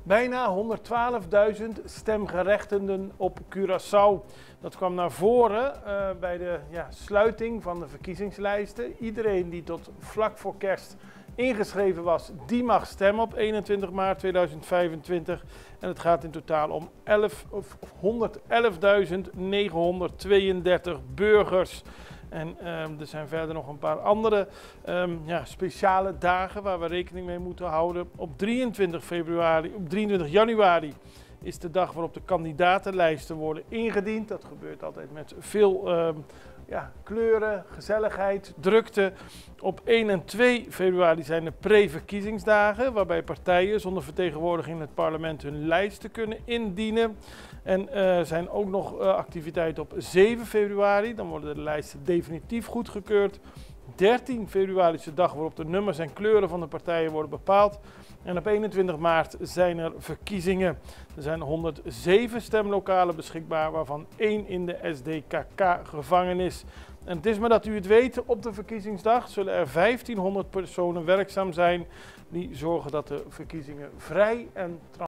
Bijna 112.000 stemgerechtigden op Curaçao. Dat kwam naar voren bij de sluiting van de verkiezingslijsten. Iedereen die tot vlak voor kerst ingeschreven was, die mag stemmen op 21 maart 2025. En het gaat in totaal om 111.932 burgers. En er zijn verder nog een paar andere speciale dagen waar we rekening mee moeten houden. Op 23 januari is de dag waarop de kandidatenlijsten worden ingediend. Dat gebeurt altijd met veel kleuren, gezelligheid, drukte. Op 1 en 2 februari zijn de pre-verkiezingsdagen, waarbij partijen zonder vertegenwoordiging in het parlement hun lijsten kunnen indienen. En er zijn ook nog activiteiten op 7 februari, dan worden de lijsten definitief goedgekeurd. 13 februari is de dag waarop de nummers en kleuren van de partijen worden bepaald. En op 21 maart zijn er verkiezingen. Er zijn 107 stemlokalen beschikbaar, waarvan 1 in de SDKK-gevangenis. En het is maar dat u het weet, op de verkiezingsdag zullen er 1500 personen werkzaam zijn die zorgen dat de verkiezingen vrij en transparant